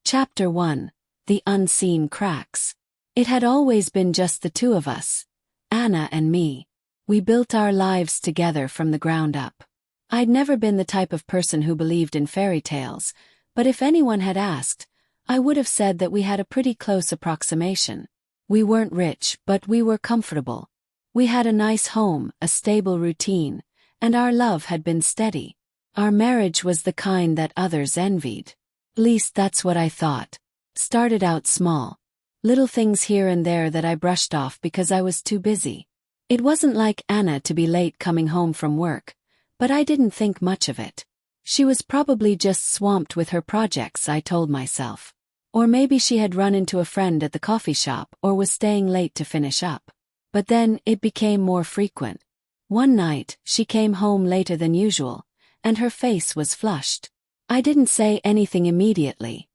Chapter 1. The Unseen Cracks. It had always been just the two of us, Anna and me. We built our lives together from the ground up. I'd never been the type of person who believed in fairy tales, but if anyone had asked, I would have said that we had a pretty close approximation. We weren't rich, but we were comfortable. We had a nice home, a stable routine, and our love had been steady. Our marriage was the kind that others envied. At least that's what I thought. Started out small. Little things here and there that I brushed off because I was too busy. It wasn't like Anna to be late coming home from work, but I didn't think much of it. She was probably just swamped with her projects, I told myself. Or maybe she had run into a friend at the coffee shop or was staying late to finish up. But then it became more frequent. One night, she came home later than usual, and her face was flushed. I didn't say anything immediately.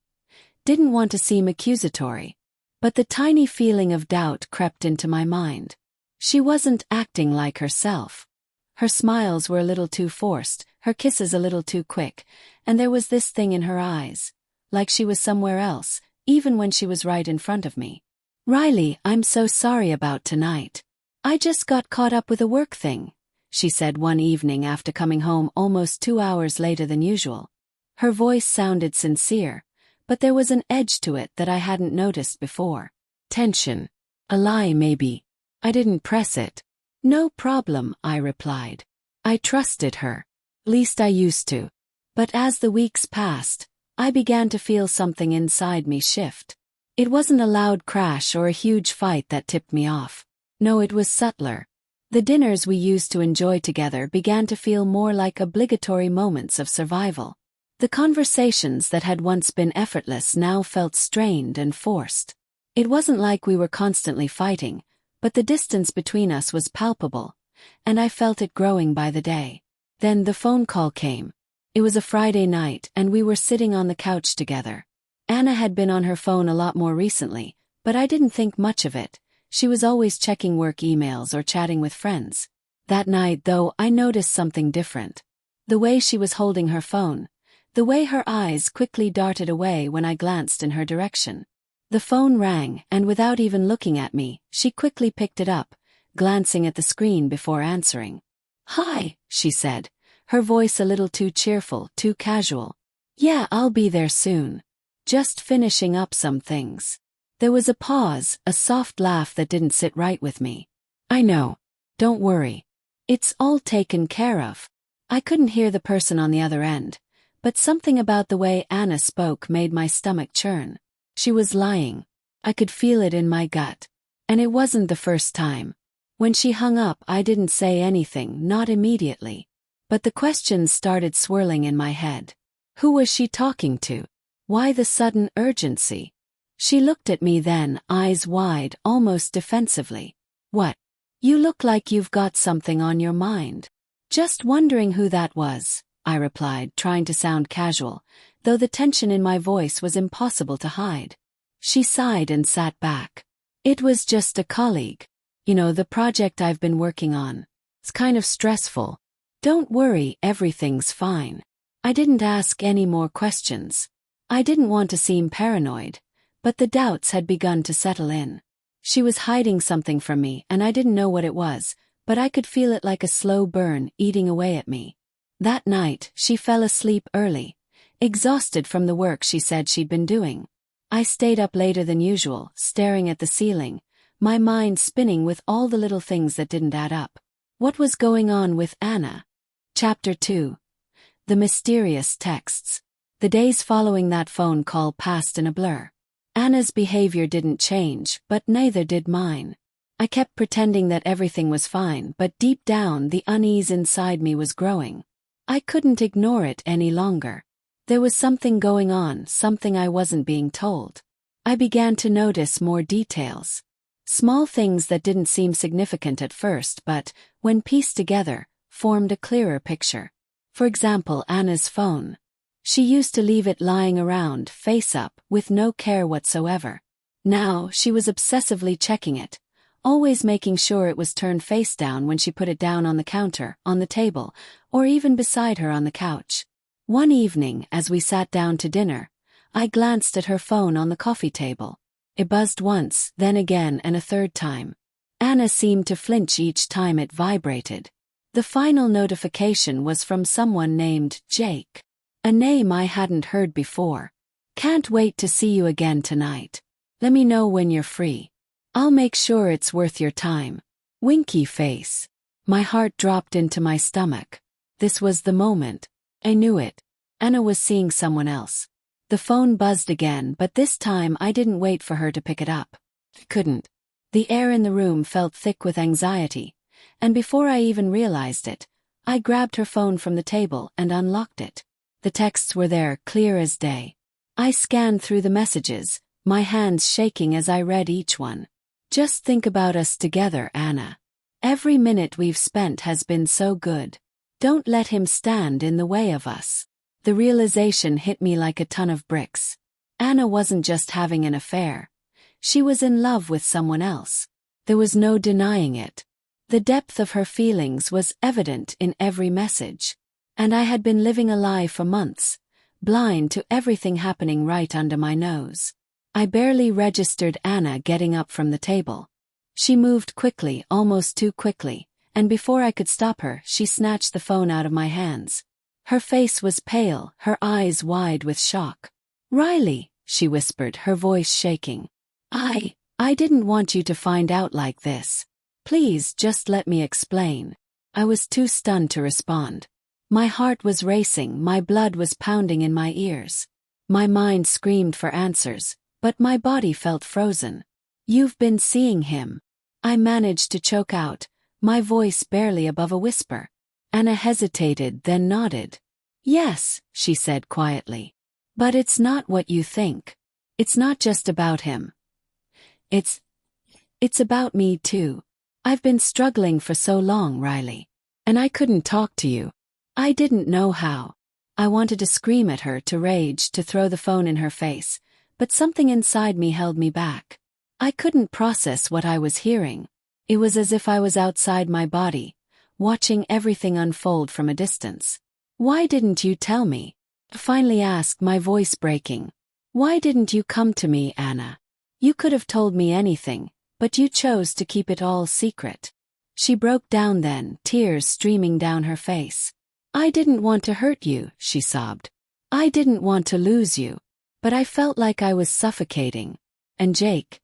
Didn't want to seem accusatory. But the tiny feeling of doubt crept into my mind. She wasn't acting like herself. Her smiles were a little too forced, her kisses a little too quick, and there was this thing in her eyes, like she was somewhere else, even when she was right in front of me. "Riley, I'm so sorry about tonight. I just got caught up with a work thing," she said one evening after coming home almost 2 hours later than usual. Her voice sounded sincere, but there was an edge to it that I hadn't noticed before. Tension. A lie, maybe. I didn't press it. "No problem," I replied. I trusted her. At least I used to. But as the weeks passed, I began to feel something inside me shift. It wasn't a loud crash or a huge fight that tipped me off. No, it was subtler. The dinners we used to enjoy together began to feel more like obligatory moments of survival. The conversations that had once been effortless now felt strained and forced. It wasn't like we were constantly fighting, but the distance between us was palpable, and I felt it growing by the day. Then the phone call came. It was a Friday night, and we were sitting on the couch together. Anna had been on her phone a lot more recently, but I didn't think much of it. She was always checking work emails or chatting with friends. That night, though, I noticed something different. The way she was holding her phone. The way her eyes quickly darted away when I glanced in her direction. The phone rang, and without even looking at me, she quickly picked it up, glancing at the screen before answering. "Hi," she said, her voice a little too cheerful, too casual. "Yeah, I'll be there soon. Just finishing up some things." There was a pause, a soft laugh that didn't sit right with me. "I know. Don't worry. It's all taken care of." I couldn't hear the person on the other end, but something about the way Anna spoke made my stomach churn. She was lying. I could feel it in my gut. And it wasn't the first time. When she hung up, I didn't say anything, not immediately. But the questions started swirling in my head. Who was she talking to? Why the sudden urgency? She looked at me then, eyes wide, almost defensively. "What? You look like you've got something on your mind." "Just wondering who that was," I replied, trying to sound casual, though the tension in my voice was impossible to hide. She sighed and sat back. "It was just a colleague. You know, the project I've been working on. It's kind of stressful." "Don't worry, everything's fine." I didn't ask any more questions. I didn't want to seem paranoid, but the doubts had begun to settle in. She was hiding something from me, and I didn't know what it was, but I could feel it like a slow burn eating away at me. That night, she fell asleep early, exhausted from the work she said she'd been doing. I stayed up later than usual, staring at the ceiling, my mind spinning with all the little things that didn't add up. What was going on with Anna? Chapter 2. The Mysterious Texts. The days following that phone call passed in a blur. Anna's behavior didn't change, but neither did mine. I kept pretending that everything was fine, but deep down the unease inside me was growing. I couldn't ignore it any longer. There was something going on, something I wasn't being told. I began to notice more details. Small things that didn't seem significant at first but, when pieced together, formed a clearer picture. For example, Anna's phone. She used to leave it lying around, face up, with no care whatsoever. Now, she was obsessively checking it, always making sure it was turned face down when she put it down on the counter, on the table, or even beside her on the couch. One evening, as we sat down to dinner, I glanced at her phone on the coffee table. It buzzed once, then again, and a third time. Anna seemed to flinch each time it vibrated. The final notification was from someone named Jake. A name I hadn't heard before. "Can't wait to see you again tonight. Let me know when you're free. I'll make sure it's worth your time." Winky face. My heart dropped into my stomach. This was the moment. I knew it. Anna was seeing someone else. The phone buzzed again, but this time I didn't wait for her to pick it up. Couldn't. The air in the room felt thick with anxiety, and before I even realized it, I grabbed her phone from the table and unlocked it. The texts were there, clear as day. I scanned through the messages, my hands shaking as I read each one. "Just think about us together, Anna. Every minute we've spent has been so good. Don't let him stand in the way of us." The realization hit me like a ton of bricks. Anna wasn't just having an affair. She was in love with someone else. There was no denying it. The depth of her feelings was evident in every message. And I had been living a lie for months, blind to everything happening right under my nose. I barely registered Anna getting up from the table. She moved quickly, almost too quickly, and before I could stop her, she snatched the phone out of my hands. Her face was pale, her eyes wide with shock. "Riley," she whispered, her voice shaking. I didn't want you to find out like this. Please just let me explain." I was too stunned to respond. My heart was racing, my blood was pounding in my ears. My mind screamed for answers, but my body felt frozen. "You've been seeing him." I managed to choke out, my voice barely above a whisper. Anna hesitated, then nodded. "Yes," she said quietly. "But it's not what you think. It's not just about him. It's about me too. I've been struggling for so long, Riley. And I couldn't talk to you. I didn't know how." I wanted to scream at her, to rage, to throw the phone in her face, but something inside me held me back. I couldn't process what I was hearing. It was as if I was outside my body, watching everything unfold from a distance. "Why didn't you tell me?" I finally asked, my voice breaking. "Why didn't you come to me, Anna? You could have told me anything, but you chose to keep it all secret." She broke down then, tears streaming down her face. "I didn't want to hurt you," she sobbed. "I didn't want to lose you. But I felt like I was suffocating. And Jake,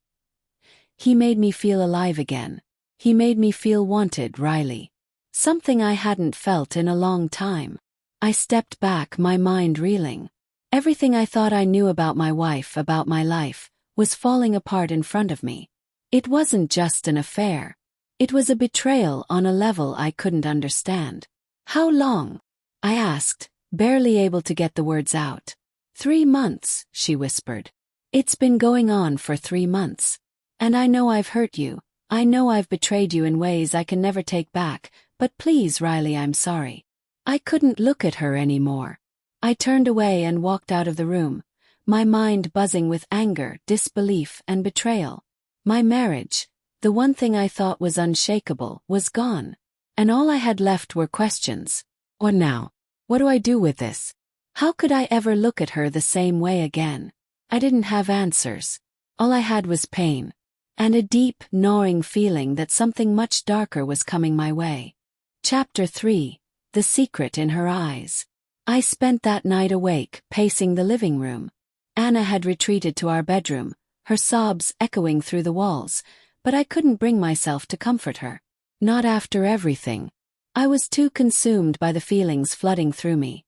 he made me feel alive again. He made me feel wanted, Riley. Something I hadn't felt in a long time." I stepped back, my mind reeling. Everything I thought I knew about my wife, about my life, was falling apart in front of me. It wasn't just an affair. It was a betrayal on a level I couldn't understand. "How long?" I asked, barely able to get the words out. 3 months, she whispered. "It's been going on for 3 months. And I know I've hurt you. I know I've betrayed you in ways I can never take back, but please, Riley, I'm sorry." I couldn't look at her anymore. I turned away and walked out of the room, my mind buzzing with anger, disbelief, and betrayal. My marriage, the one thing I thought was unshakable, was gone. And all I had left were questions. What now? What do I do with this? How could I ever look at her the same way again? I didn't have answers. All I had was pain. And a deep, gnawing feeling that something much darker was coming my way. Chapter 3. The Secret in Her Eyes. I spent that night awake, pacing the living room. Anna had retreated to our bedroom, her sobs echoing through the walls, but I couldn't bring myself to comfort her. Not after everything. I was too consumed by the feelings flooding through me.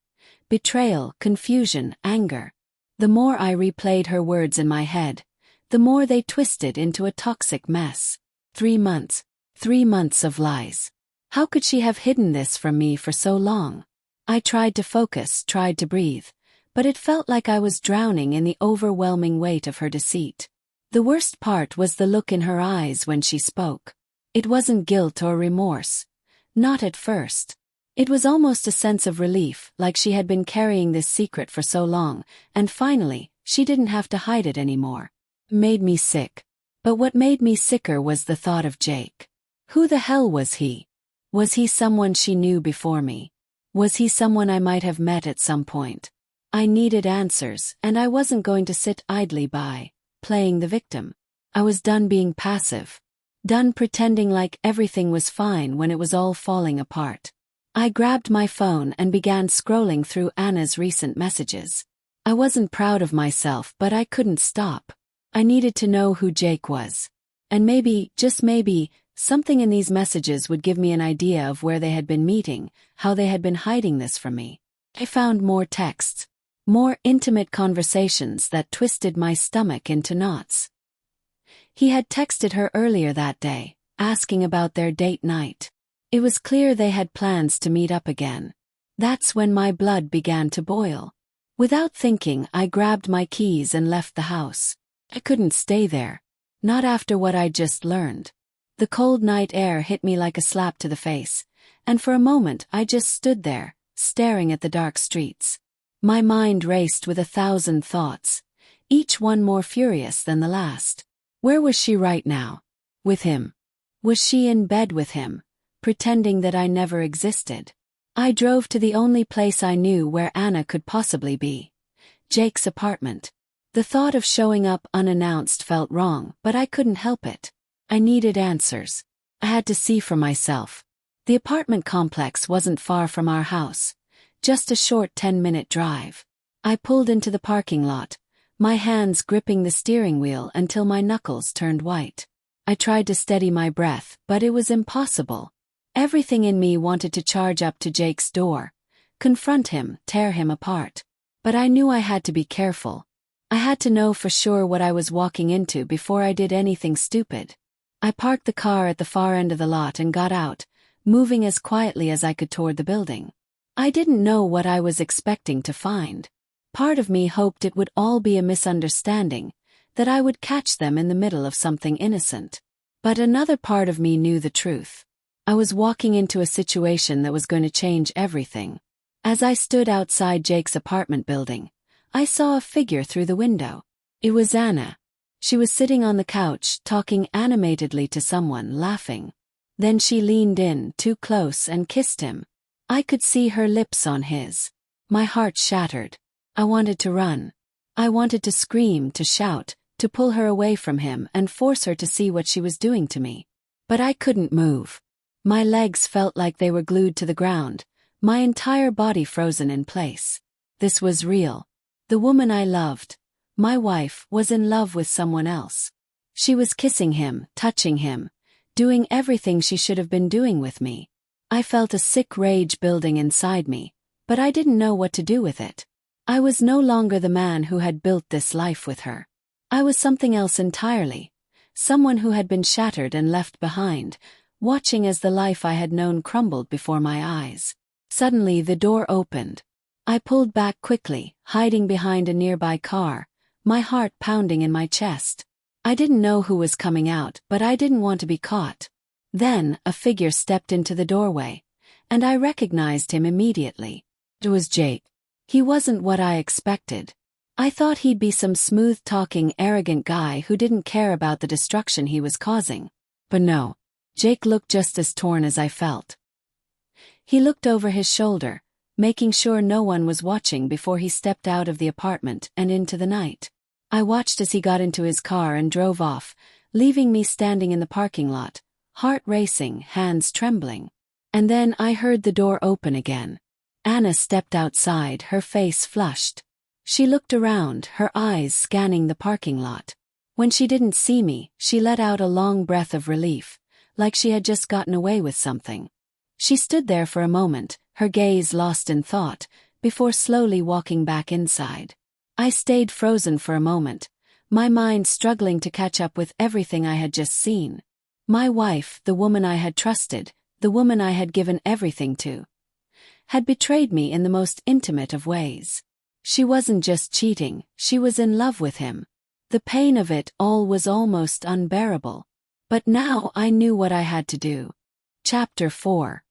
Betrayal, confusion, anger. The more I replayed her words in my head, the more they twisted into a toxic mess. 3 months. 3 months of lies. How could she have hidden this from me for so long? I tried to focus, tried to breathe, but it felt like I was drowning in the overwhelming weight of her deceit. The worst part was the look in her eyes when she spoke. It wasn't guilt or remorse. Not at first. It was almost a sense of relief, like she had been carrying this secret for so long, and finally, she didn't have to hide it anymore. Made me sick. But what made me sicker was the thought of Jake. Who the hell was he? Was he someone she knew before me? Was he someone I might have met at some point? I needed answers, and I wasn't going to sit idly by, playing the victim. I was done being passive. Done pretending like everything was fine when it was all falling apart. I grabbed my phone and began scrolling through Anna's recent messages. I wasn't proud of myself, but I couldn't stop. I needed to know who Jake was. And maybe, just maybe, something in these messages would give me an idea of where they had been meeting, how they had been hiding this from me. I found more texts. More intimate conversations that twisted my stomach into knots. He had texted her earlier that day, asking about their date night. It was clear they had plans to meet up again. That's when my blood began to boil. Without thinking, I grabbed my keys and left the house. I couldn't stay there. Not after what I'd just learned. The cold night air hit me like a slap to the face, and for a moment I just stood there, staring at the dark streets. My mind raced with 1,000 thoughts, each one more furious than the last. Where was she right now? With him? Was she in bed with him, pretending that I never existed? I drove to the only place I knew where Anna could possibly be. Jake's apartment. The thought of showing up unannounced felt wrong, but I couldn't help it. I needed answers. I had to see for myself. The apartment complex wasn't far from our house. Just a short 10-minute drive. I pulled into the parking lot, my hands gripping the steering wheel until my knuckles turned white. I tried to steady my breath, but it was impossible. Everything in me wanted to charge up to Jake's door, confront him, tear him apart. But I knew I had to be careful. I had to know for sure what I was walking into before I did anything stupid. I parked the car at the far end of the lot and got out, moving as quietly as I could toward the building. I didn't know what I was expecting to find. Part of me hoped it would all be a misunderstanding, that I would catch them in the middle of something innocent. But another part of me knew the truth. I was walking into a situation that was going to change everything. As I stood outside Jake's apartment building, I saw a figure through the window. It was Anna. She was sitting on the couch, talking animatedly to someone, laughing. Then she leaned in, too close, and kissed him. I could see her lips on his. My heart shattered. I wanted to run. I wanted to scream, to shout, to pull her away from him and force her to see what she was doing to me. But I couldn't move. My legs felt like they were glued to the ground, my entire body frozen in place. This was real. The woman I loved, my wife, was in love with someone else. She was kissing him, touching him, doing everything she should have been doing with me. I felt a sick rage building inside me, but I didn't know what to do with it. I was no longer the man who had built this life with her. I was something else entirely, someone who had been shattered and left behind, watching as the life I had known crumbled before my eyes. Suddenly the door opened. I pulled back quickly, hiding behind a nearby car, my heart pounding in my chest. I didn't know who was coming out, but I didn't want to be caught. Then, a figure stepped into the doorway, and I recognized him immediately. It was Jake. He wasn't what I expected. I thought he'd be some smooth-talking, arrogant guy who didn't care about the destruction he was causing. But no. Jake looked just as torn as I felt. He looked over his shoulder, making sure no one was watching before he stepped out of the apartment and into the night. I watched as he got into his car and drove off, leaving me standing in the parking lot, heart racing, hands trembling. And then I heard the door open again. Anna stepped outside, her face flushed. She looked around, her eyes scanning the parking lot. When she didn't see me, she let out a long breath of relief, like she had just gotten away with something. She stood there for a moment, her gaze lost in thought, before slowly walking back inside. I stayed frozen for a moment, my mind struggling to catch up with everything I had just seen. My wife, the woman I had trusted, the woman I had given everything to, had betrayed me in the most intimate of ways. She wasn't just cheating, she was in love with him. The pain of it all was almost unbearable. But now I knew what I had to do. Chapter 4.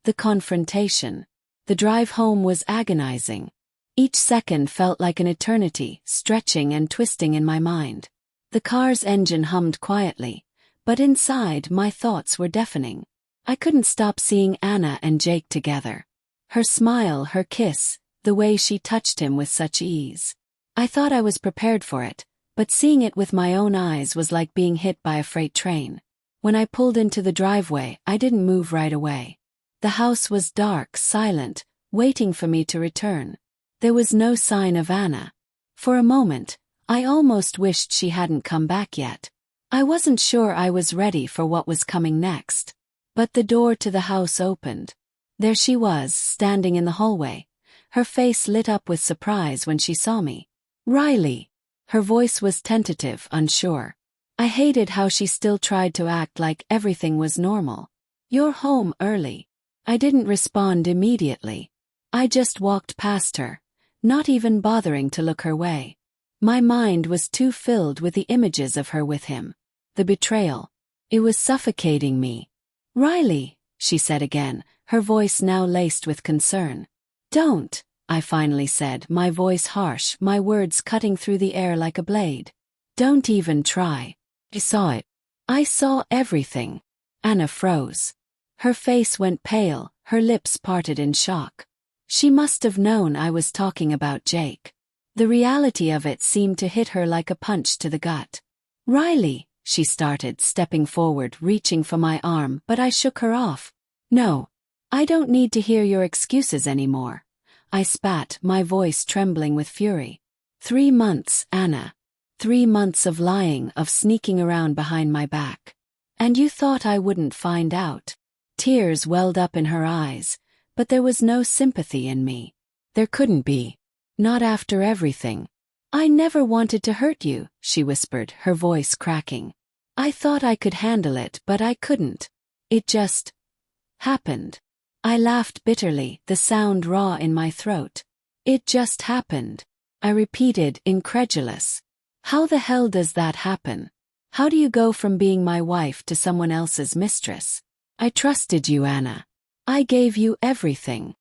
The confrontation. The drive home was agonizing. Each second felt like an eternity, stretching and twisting in my mind. The car's engine hummed quietly, but inside my thoughts were deafening. I couldn't stop seeing Anna and Jake together. Her smile, her kiss, the way she touched him with such ease. I thought I was prepared for it, but seeing it with my own eyes was like being hit by a freight train. When I pulled into the driveway, I didn't move right away. The house was dark, silent, waiting for me to return. There was no sign of Anna. For a moment, I almost wished she hadn't come back yet. I wasn't sure I was ready for what was coming next. But the door to the house opened. There she was, standing in the hallway. Her face lit up with surprise when she saw me. "Riley." Her voice was tentative, unsure. I hated how she still tried to act like everything was normal. "You're home early." I didn't respond immediately. I just walked past her, not even bothering to look her way. My mind was too filled with the images of her with him. The betrayal. It was suffocating me. "Riley," she said again, her voice now laced with concern. "Don't," I finally said, my voice harsh, my words cutting through the air like a blade. "Don't even try. I saw it. I saw everything." Anna froze. Her face went pale, her lips parted in shock. She must have known I was talking about Jake. The reality of it seemed to hit her like a punch to the gut. "Riley," she started, stepping forward, reaching for my arm, but I shook her off. "No. I don't need to hear your excuses anymore." I spat, my voice trembling with fury. 3 months, Anna. 3 months of lying, of sneaking around behind my back. And you thought I wouldn't find out? Tears welled up in her eyes, but there was no sympathy in me. There couldn't be. Not after everything. "I never wanted to hurt you," she whispered, her voice cracking. "I thought I could handle it, but I couldn't. It just happened." I laughed bitterly, the sound raw in my throat. "It just happened," I repeated, incredulous. "How the hell does that happen? How do you go from being my wife to someone else's mistress? I trusted you, Anna. I gave you everything."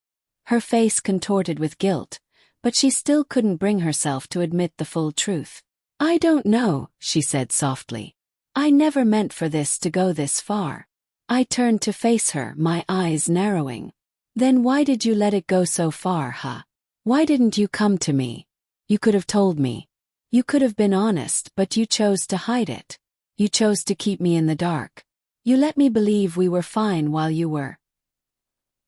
Her face contorted with guilt, but she still couldn't bring herself to admit the full truth. "I don't know," she said softly. "I never meant for this to go this far." I turned to face her, my eyes narrowing. "Then why did you let it go so far, huh? Why didn't you come to me? You could have told me. You could have been honest, but you chose to hide it. You chose to keep me in the dark. You let me believe we were fine while you were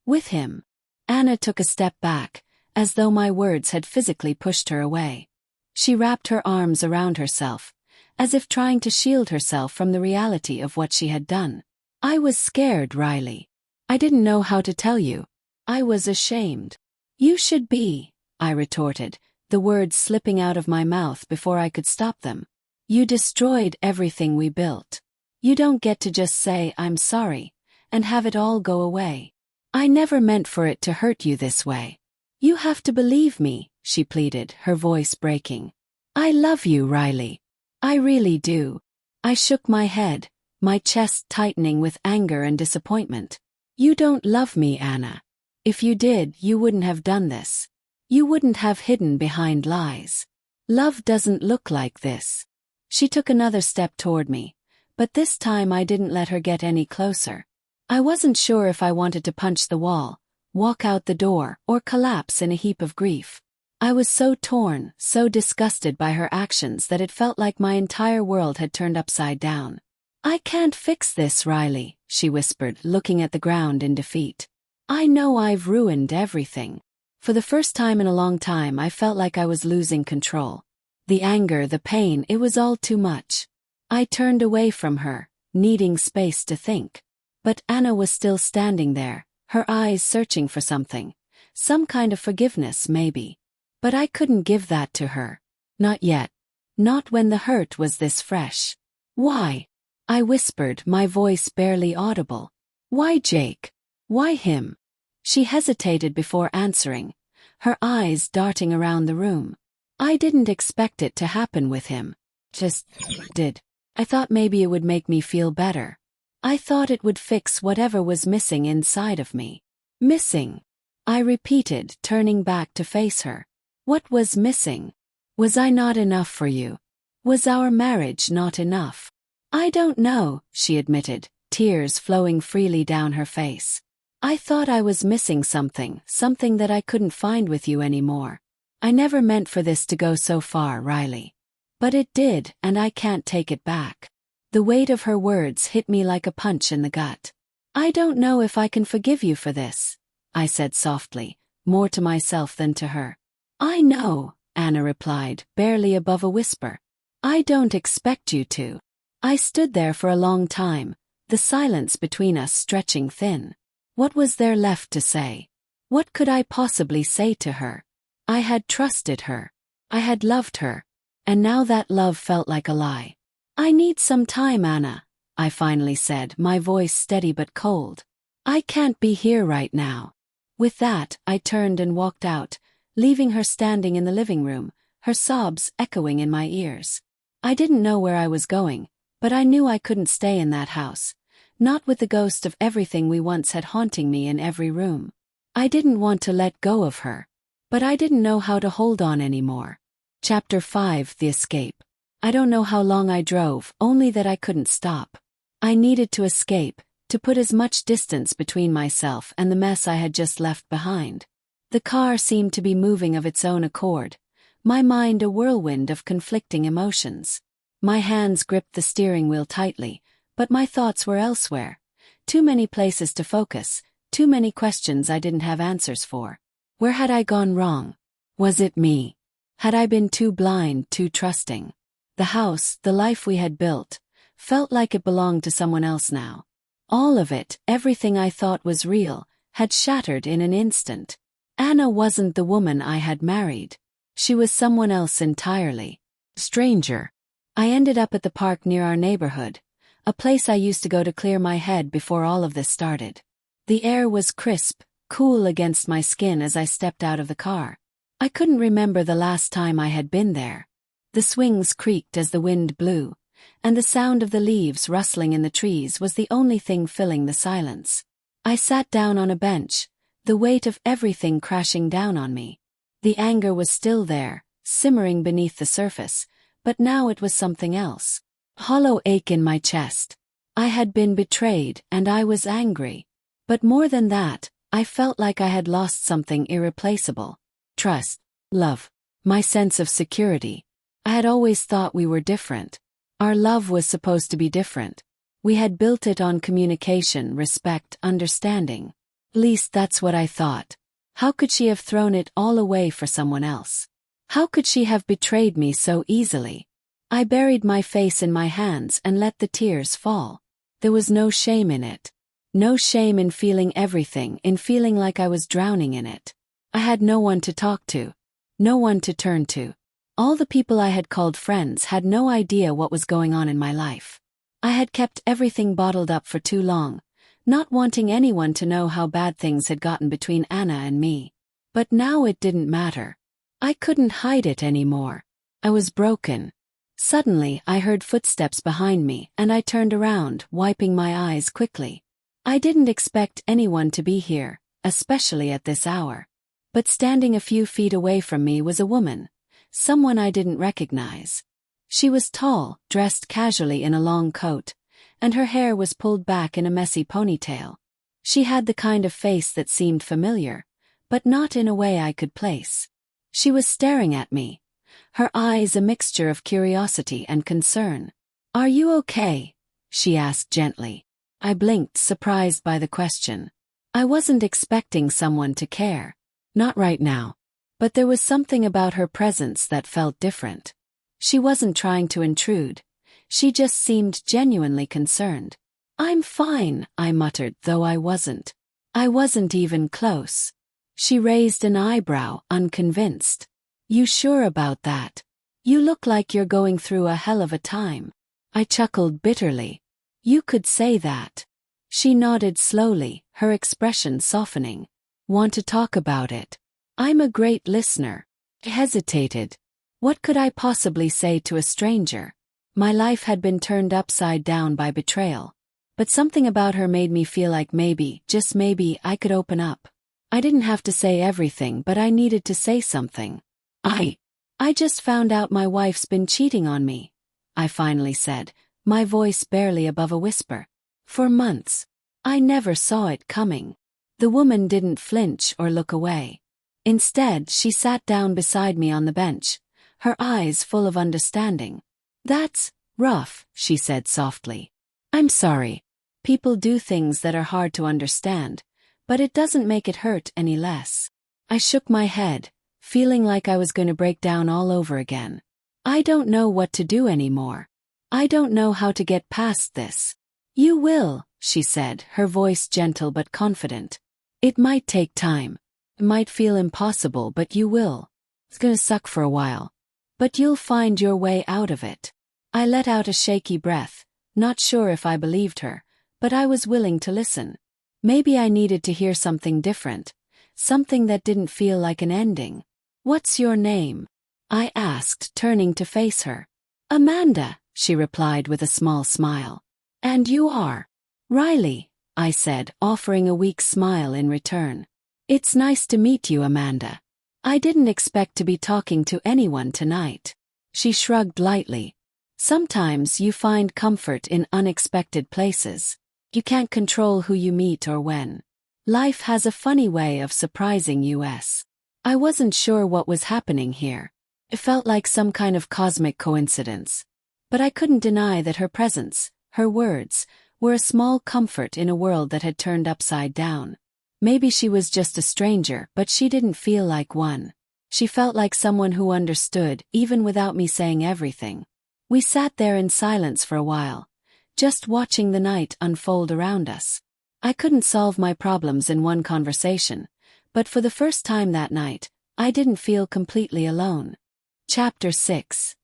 with him." Anna took a step back, as though my words had physically pushed her away. She wrapped her arms around herself, as if trying to shield herself from the reality of what she had done. "I was scared, Riley. I didn't know how to tell you. I was ashamed." "You should be," I retorted, the words slipping out of my mouth before I could stop them. "You destroyed everything we built. You don't get to just say, 'I'm sorry,' and have it all go away. I never meant for it to hurt you this way. You have to believe me," she pleaded, her voice breaking. "I love you, Riley. I really do." I shook my head, my chest tightening with anger and disappointment. "You don't love me, Anna. If you did, you wouldn't have done this. You wouldn't have hidden behind lies. Love doesn't look like this." She took another step toward me, but this time I didn't let her get any closer. I wasn't sure if I wanted to punch the wall, walk out the door, or collapse in a heap of grief. I was so torn, so disgusted by her actions that it felt like my entire world had turned upside down. "I can't fix this, Riley," she whispered, looking at the ground in defeat. "I know I've ruined everything." For the first time in a long time, I felt like I was losing control. The anger, the pain, it was all too much. I turned away from her, needing space to think. But Anna was still standing there, her eyes searching for something. Some kind of forgiveness, maybe. But I couldn't give that to her. Not yet. Not when the hurt was this fresh. "Why?" I whispered, my voice barely audible. "Why Jake? Why him?" She hesitated before answering, her eyes darting around the room. I didn't expect it to happen with him. Just did. I thought maybe it would make me feel better. I thought it would fix whatever was missing inside of me. "Missing?" I repeated, turning back to face her. "What was missing? Was I not enough for you? Was our marriage not enough?" "I don't know," she admitted, tears flowing freely down her face. I thought I was missing something that I couldn't find with you anymore. I never meant for this to go so far, Riley. But it did, and I can't take it back. The weight of her words hit me like a punch in the gut. I don't know if I can forgive you for this, I said softly, more to myself than to her. I know, Anna replied, barely above a whisper. I don't expect you to. I stood there for a long time, the silence between us stretching thin. What was there left to say? What could I possibly say to her? I had trusted her. I had loved her. And now that love felt like a lie. I need some time, Anna, I finally said, my voice steady but cold. I can't be here right now. With that, I turned and walked out, leaving her standing in the living room, her sobs echoing in my ears. I didn't know where I was going, but I knew I couldn't stay in that house, not with the ghost of everything we once had haunting me in every room. I didn't want to let go of her, but I didn't know how to hold on anymore. Chapter 5: The Escape. I don't know how long I drove, only that I couldn't stop. I needed to escape, to put as much distance between myself and the mess I had just left behind. The car seemed to be moving of its own accord, my mind a whirlwind of conflicting emotions. My hands gripped the steering wheel tightly, but my thoughts were elsewhere. Too many places to focus, too many questions I didn't have answers for. Where had I gone wrong? Was it me? Had I been too blind, too trusting? The house, the life we had built, felt like it belonged to someone else now. All of it, everything I thought was real, had shattered in an instant. Anna wasn't the woman I had married. She was someone else entirely. Stranger. I ended up at the park near our neighborhood, a place I used to go to clear my head before all of this started. The air was crisp, cool against my skin as I stepped out of the car. I couldn't remember the last time I had been there. The swings creaked as the wind blew, and the sound of the leaves rustling in the trees was the only thing filling the silence. I sat down on a bench, the weight of everything crashing down on me. The anger was still there, simmering beneath the surface, but now it was something else. Hollow ache in my chest. I had been betrayed, and I was angry. But more than that, I felt like I had lost something irreplaceable. Trust, love, my sense of security. I had always thought we were different. Our love was supposed to be different. We had built it on communication, respect, understanding. At least that's what I thought. How could she have thrown it all away for someone else? How could she have betrayed me so easily? I buried my face in my hands and let the tears fall. There was no shame in it. No shame in feeling everything, in feeling like I was drowning in it. I had no one to talk to. No one to turn to. All the people I had called friends had no idea what was going on in my life. I had kept everything bottled up for too long, not wanting anyone to know how bad things had gotten between Anna and me. But now it didn't matter. I couldn't hide it anymore. I was broken. Suddenly, I heard footsteps behind me, and I turned around, wiping my eyes quickly. I didn't expect anyone to be here, especially at this hour. But standing a few feet away from me was a woman, someone I didn't recognize. She was tall, dressed casually in a long coat, and her hair was pulled back in a messy ponytail. She had the kind of face that seemed familiar, but not in a way I could place. She was staring at me, her eyes a mixture of curiosity and concern. "Are you okay?" she asked gently. I blinked, surprised by the question. I wasn't expecting someone to care. Not right now. But there was something about her presence that felt different. She wasn't trying to intrude. She just seemed genuinely concerned. "I'm fine," I muttered, though I wasn't. I wasn't even close. She raised an eyebrow, unconvinced. "You sure about that? You look like you're going through a hell of a time." I chuckled bitterly. "You could say that." She nodded slowly, her expression softening. "Want to talk about it?" "I'm a great listener." I hesitated. What could I possibly say to a stranger? My life had been turned upside down by betrayal. But something about her made me feel like maybe, just maybe, I could open up. I didn't have to say everything, but I needed to say something. I just found out my wife's been cheating on me," I finally said, my voice barely above a whisper. "For months. I never saw it coming. The woman didn't flinch or look away. Instead, she sat down beside me on the bench, her eyes full of understanding. "That's rough," she said softly. "I'm sorry. People do things that are hard to understand, but it doesn't make it hurt any less." I shook my head, feeling like I was going to break down all over again. "I don't know what to do anymore. I don't know how to get past this." "You will," she said, her voice gentle but confident. "It might take time. It might feel impossible, but you will. It's gonna suck for a while. But you'll find your way out of it." I let out a shaky breath, not sure if I believed her, but I was willing to listen. Maybe I needed to hear something different, something that didn't feel like an ending. "What's your name?" I asked, turning to face her. "Amanda," she replied with a small smile. "And you are?" "Riley," I said, offering a weak smile in return. "It's nice to meet you, Amanda. I didn't expect to be talking to anyone tonight." She shrugged lightly. "Sometimes you find comfort in unexpected places. You can't control who you meet or when. Life has a funny way of surprising us." I wasn't sure what was happening here. It felt like some kind of cosmic coincidence. But I couldn't deny that her presence, her words, were a small comfort in a world that had turned upside down. Maybe she was just a stranger, but she didn't feel like one. She felt like someone who understood, even without me saying everything. We sat there in silence for a while, just watching the night unfold around us. I couldn't solve my problems in one conversation, but for the first time that night, I didn't feel completely alone. Chapter 6.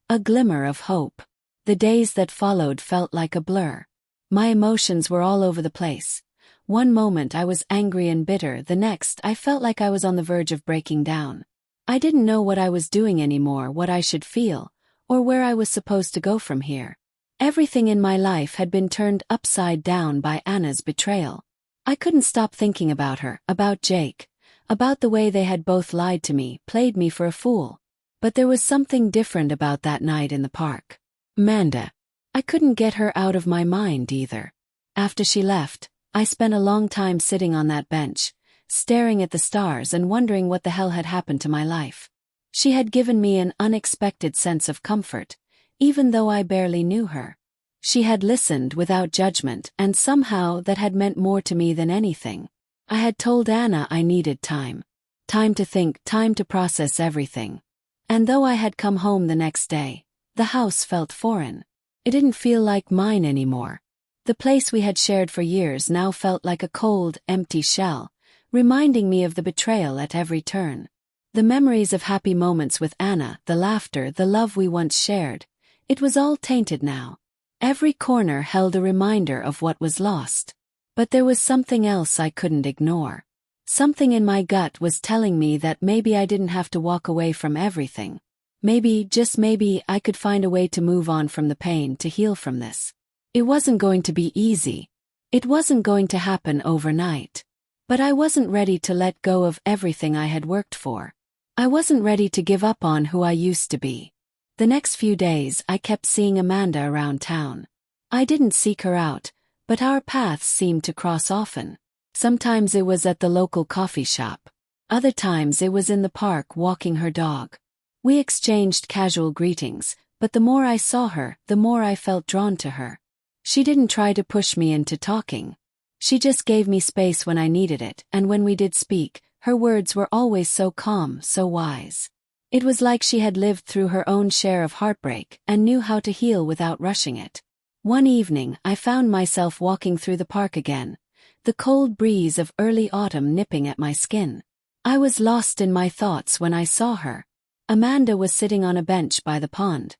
A glimmer of hope. The days that followed felt like a blur. My emotions were all over the place. One moment I was angry and bitter, the next I felt like I was on the verge of breaking down. I didn't know what I was doing anymore, what I should feel, or where I was supposed to go from here. Everything in my life had been turned upside down by Anna's betrayal. I couldn't stop thinking about her, about Jake, about the way they had both lied to me, played me for a fool. But there was something different about that night in the park. Amanda. I couldn't get her out of my mind either. After she left, I spent a long time sitting on that bench, staring at the stars and wondering what the hell had happened to my life. She had given me an unexpected sense of comfort, even though I barely knew her. She had listened without judgment, and somehow that had meant more to me than anything. I had told Anna I needed time. Time to think, time to process everything. And though I had come home the next day, the house felt foreign. It didn't feel like mine anymore. The place we had shared for years now felt like a cold, empty shell, reminding me of the betrayal at every turn. The memories of happy moments with Anna, the laughter, the love we once shared, it was all tainted now. Every corner held a reminder of what was lost. But there was something else I couldn't ignore. Something in my gut was telling me that maybe I didn't have to walk away from everything. Maybe, just maybe, I could find a way to move on from the pain, to heal from this. It wasn't going to be easy. It wasn't going to happen overnight. But I wasn't ready to let go of everything I had worked for. I wasn't ready to give up on who I used to be. The next few days I kept seeing Amanda around town. I didn't seek her out, but our paths seemed to cross often. Sometimes it was at the local coffee shop. Other times it was in the park walking her dog. We exchanged casual greetings, but the more I saw her, the more I felt drawn to her. She didn't try to push me into talking. She just gave me space when I needed it, and when we did speak, her words were always so calm, so wise. It was like she had lived through her own share of heartbreak and knew how to heal without rushing it. One evening, I found myself walking through the park again, the cold breeze of early autumn nipping at my skin. I was lost in my thoughts when I saw her. Amanda was sitting on a bench by the pond,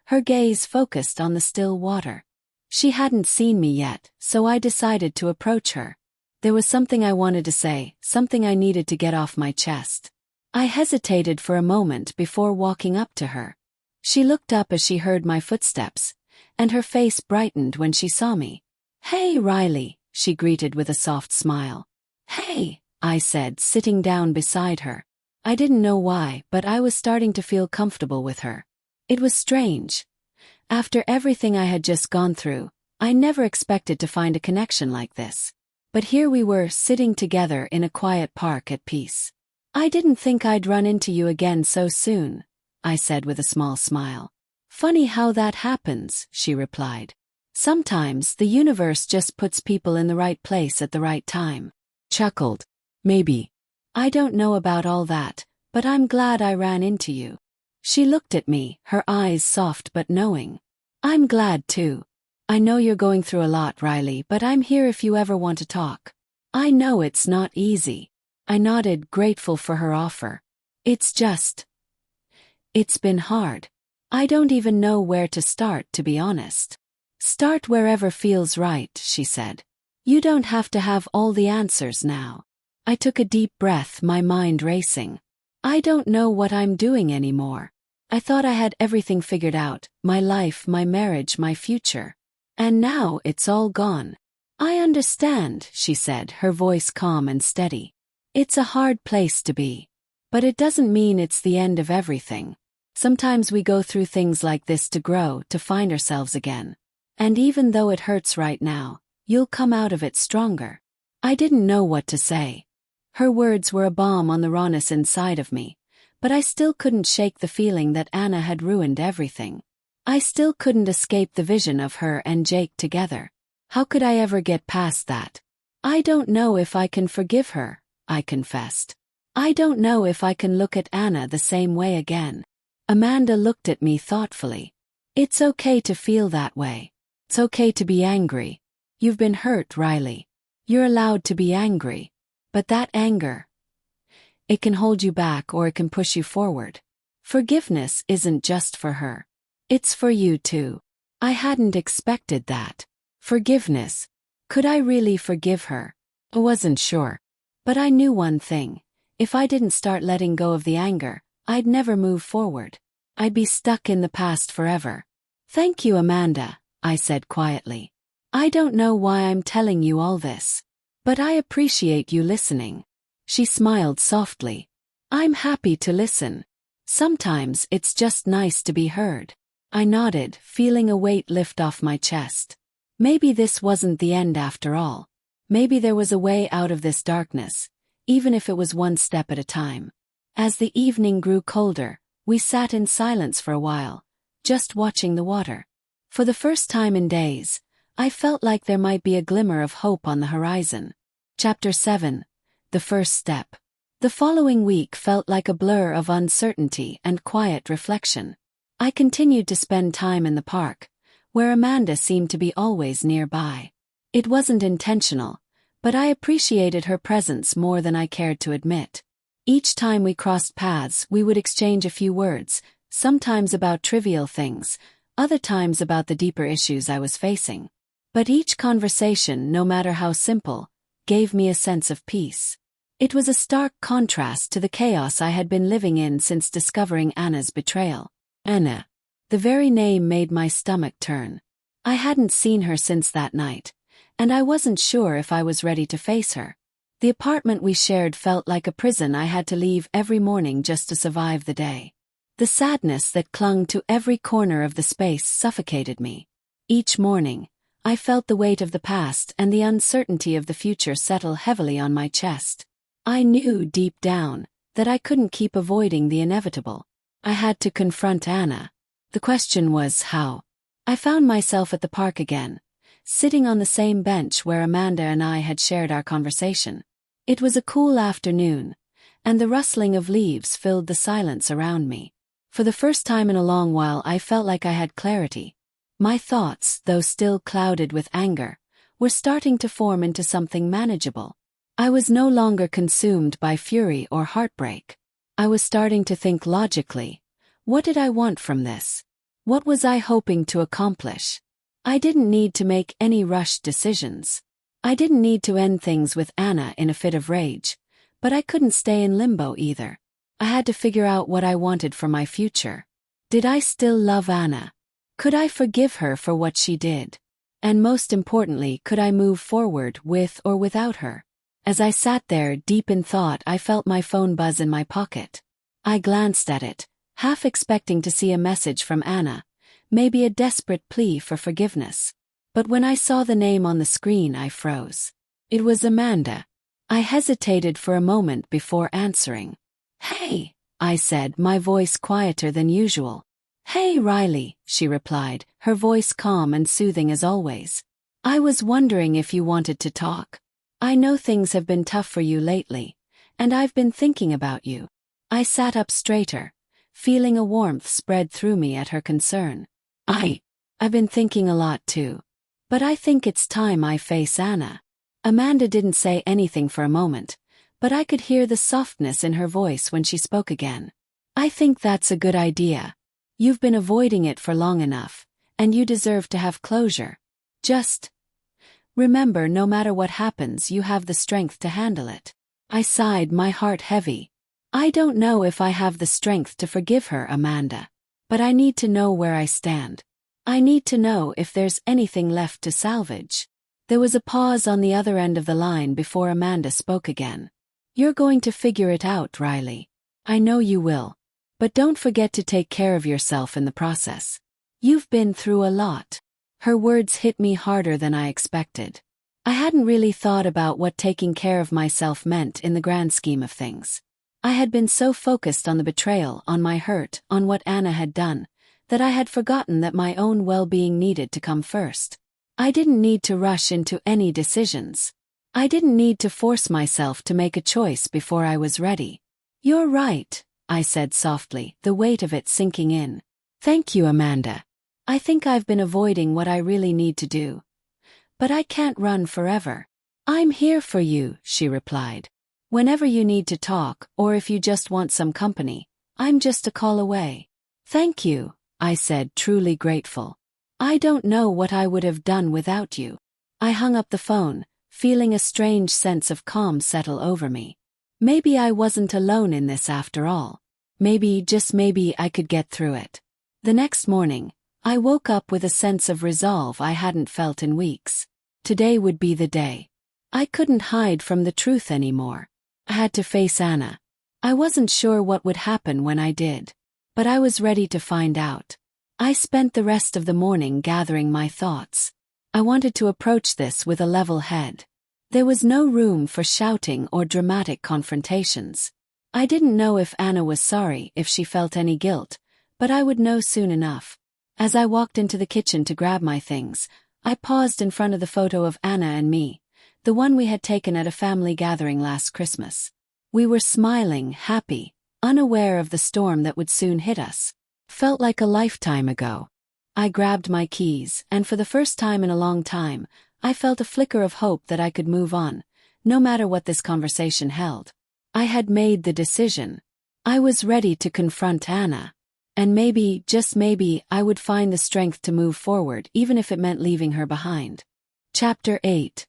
her gaze focused on the still water. She hadn't seen me yet, so I decided to approach her. There was something I wanted to say, something I needed to get off my chest. I hesitated for a moment before walking up to her. She looked up as she heard my footsteps, and her face brightened when she saw me. "Hey, Riley," she greeted with a soft smile. "Hey," I said, sitting down beside her. I didn't know why, but I was starting to feel comfortable with her. It was strange. After everything I had just gone through, I never expected to find a connection like this. But here we were, sitting together in a quiet park at peace. "I didn't think I'd run into you again so soon," I said with a small smile. "Funny how that happens," she replied. "Sometimes the universe just puts people in the right place at the right time." Chuckled. "Maybe. I don't know about all that, but I'm glad I ran into you." She looked at me, her eyes soft but knowing. "I'm glad too. I know you're going through a lot, Riley, but I'm here if you ever want to talk." "I know it's not easy." I nodded, grateful for her offer. It's been hard. I don't even know where to start, to be honest." "Start wherever feels right," she said. "You don't have to have all the answers now." I took a deep breath, my mind racing. I don't know what I'm doing anymore. I thought I had everything figured out, my life, my marriage, my future. And now it's all gone. "I understand," she said, her voice calm and steady. "It's a hard place to be. But it doesn't mean it's the end of everything. Sometimes we go through things like this to grow, to find ourselves again. And even though it hurts right now, you'll come out of it stronger." I didn't know what to say. Her words were a balm on the rawness inside of me, but I still couldn't shake the feeling that Anna had ruined everything. I still couldn't escape the vision of her and Jake together. How could I ever get past that? "I don't know if I can forgive her," I confessed. "I don't know if I can look at Anna the same way again." Amanda looked at me thoughtfully. "It's okay to feel that way. It's okay to be angry. You've been hurt, Riley. You're allowed to be angry. But that anger, it can hold you back or it can push you forward. Forgiveness isn't just for her. It's for you too." I hadn't expected that. Forgiveness. Could I really forgive her? I wasn't sure. But I knew one thing. If I didn't start letting go of the anger, I'd never move forward. I'd be stuck in the past forever. "Thank you, Amanda," I said quietly. "I don't know why I'm telling you all this. But I appreciate you listening." She smiled softly. "I'm happy to listen. Sometimes it's just nice to be heard." I nodded, feeling a weight lift off my chest. Maybe this wasn't the end after all. Maybe there was a way out of this darkness, even if it was one step at a time. As the evening grew colder, we sat in silence for a while, just watching the water. For the first time in days, I felt like there might be a glimmer of hope on the horizon. Chapter 7. The First Step. The following week felt like a blur of uncertainty and quiet reflection. I continued to spend time in the park, where Amanda seemed to be always nearby. It wasn't intentional, but I appreciated her presence more than I cared to admit. Each time we crossed paths, we would exchange a few words, sometimes about trivial things, other times about the deeper issues I was facing. But each conversation, no matter how simple, gave me a sense of peace. It was a stark contrast to the chaos I had been living in since discovering Anna's betrayal. Anna. The very name made my stomach turn. I hadn't seen her since that night, and I wasn't sure if I was ready to face her. The apartment we shared felt like a prison I had to leave every morning just to survive the day. The sadness that clung to every corner of the space suffocated me. Each morning, I felt the weight of the past and the uncertainty of the future settle heavily on my chest. I knew deep down that I couldn't keep avoiding the inevitable. I had to confront Anna. The question was how. I found myself at the park again, sitting on the same bench where Amanda and I had shared our conversation. It was a cool afternoon, and the rustling of leaves filled the silence around me. For the first time in a long while, I felt like I had clarity. My thoughts, though still clouded with anger, were starting to form into something manageable. I was no longer consumed by fury or heartbreak. I was starting to think logically. What did I want from this? What was I hoping to accomplish? I didn't need to make any rushed decisions. I didn't need to end things with Anna in a fit of rage, but I couldn't stay in limbo either. I had to figure out what I wanted for my future. Did I still love Anna? Could I forgive her for what she did? And most importantly, could I move forward with or without her? As I sat there deep in thought, I felt my phone buzz in my pocket. I glanced at it, half expecting to see a message from Anna, maybe a desperate plea for forgiveness. But when I saw the name on the screen, I froze. It was Amanda. I hesitated for a moment before answering. "Hey," I said, my voice quieter than usual. "Hey, Riley," she replied, her voice calm and soothing as always. "I was wondering if you wanted to talk. I know things have been tough for you lately, and I've been thinking about you." I sat up straighter, feeling a warmth spread through me at her concern. I've been thinking a lot too. But I think it's time I face Anna." Amanda didn't say anything for a moment, but I could hear the softness in her voice when she spoke again. "I think that's a good idea. You've been avoiding it for long enough, and you deserve to have closure. Just remember, no matter what happens, you have the strength to handle it." I sighed, my heart heavy. "I don't know if I have the strength to forgive her, Amanda. But I need to know where I stand. I need to know if there's anything left to salvage." There was a pause on the other end of the line before Amanda spoke again. "You're going to figure it out, Riley. I know you will. But don't forget to take care of yourself in the process. You've been through a lot." Her words hit me harder than I expected. I hadn't really thought about what taking care of myself meant in the grand scheme of things. I had been so focused on the betrayal, on my hurt, on what Anna had done, that I had forgotten that my own well-being needed to come first. I didn't need to rush into any decisions. I didn't need to force myself to make a choice before I was ready. "You're right," I said softly, the weight of it sinking in. "Thank you, Amanda. I think I've been avoiding what I really need to do. But I can't run forever." "I'm here for you," she replied. "Whenever you need to talk, or if you just want some company, I'm just a call away." "Thank you," I said, truly grateful. "I don't know what I would have done without you." I hung up the phone, feeling a strange sense of calm settle over me. Maybe I wasn't alone in this after all. Maybe, just maybe, I could get through it. The next morning, I woke up with a sense of resolve I hadn't felt in weeks. Today would be the day. I couldn't hide from the truth anymore. I had to face Anna. I wasn't sure what would happen when I did, but I was ready to find out. I spent the rest of the morning gathering my thoughts. I wanted to approach this with a level head. There was no room for shouting or dramatic confrontations. I didn't know if Anna was sorry, if she felt any guilt, but I would know soon enough. As I walked into the kitchen to grab my things, I paused in front of the photo of Anna and me, the one we had taken at a family gathering last Christmas. We were smiling, happy, unaware of the storm that would soon hit us. Felt like a lifetime ago. I grabbed my keys, and for the first time in a long time, I felt a flicker of hope that I could move on, no matter what this conversation held. I had made the decision. I was ready to confront Anna. And maybe, just maybe, I would find the strength to move forward, even if it meant leaving her behind. Chapter 8.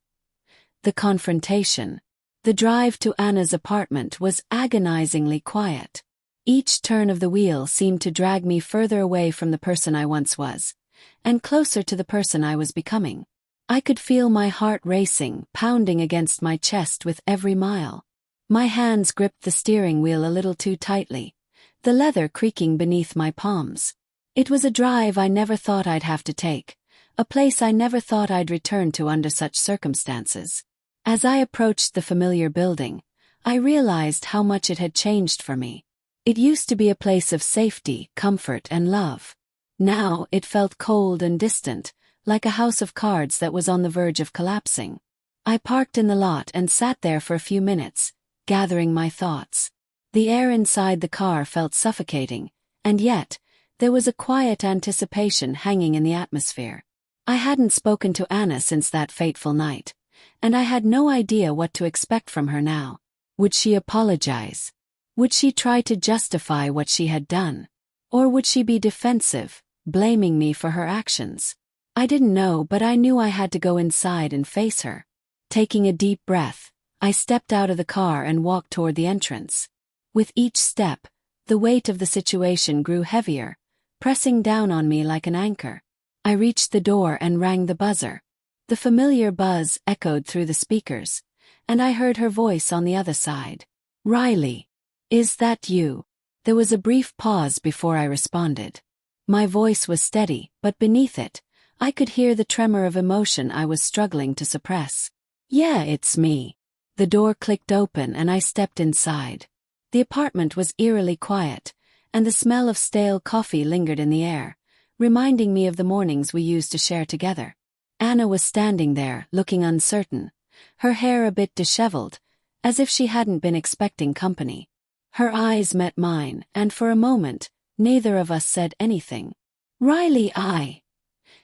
The confrontation. The drive to Anna's apartment was agonizingly quiet. Each turn of the wheel seemed to drag me further away from the person I once was, and closer to the person I was becoming. I could feel my heart racing, pounding against my chest with every mile. My hands gripped the steering wheel a little too tightly, the leather creaking beneath my palms. It was a drive I never thought I'd have to take, a place I never thought I'd return to under such circumstances. As I approached the familiar building, I realized how much it had changed for me. It used to be a place of safety, comfort, and love. Now it felt cold and distant, like a house of cards that was on the verge of collapsing. I parked in the lot and sat there for a few minutes, gathering my thoughts. The air inside the car felt suffocating, and yet, there was a quiet anticipation hanging in the atmosphere. I hadn't spoken to Anna since that fateful night, and I had no idea what to expect from her now. Would she apologize? Would she try to justify what she had done? Or would she be defensive, blaming me for her actions? I didn't know, but I knew I had to go inside and face her. Taking a deep breath, I stepped out of the car and walked toward the entrance. With each step, the weight of the situation grew heavier, pressing down on me like an anchor. I reached the door and rang the buzzer. The familiar buzz echoed through the speakers, and I heard her voice on the other side. "Riley. Is that you?" There was a brief pause before I responded. My voice was steady, but beneath it, I could hear the tremor of emotion I was struggling to suppress. Yeah, it's me. The door clicked open and I stepped inside. The apartment was eerily quiet, and the smell of stale coffee lingered in the air, reminding me of the mornings we used to share together. Anna was standing there, looking uncertain, her hair a bit disheveled, as if she hadn't been expecting company. Her eyes met mine, and for a moment, neither of us said anything. Riley,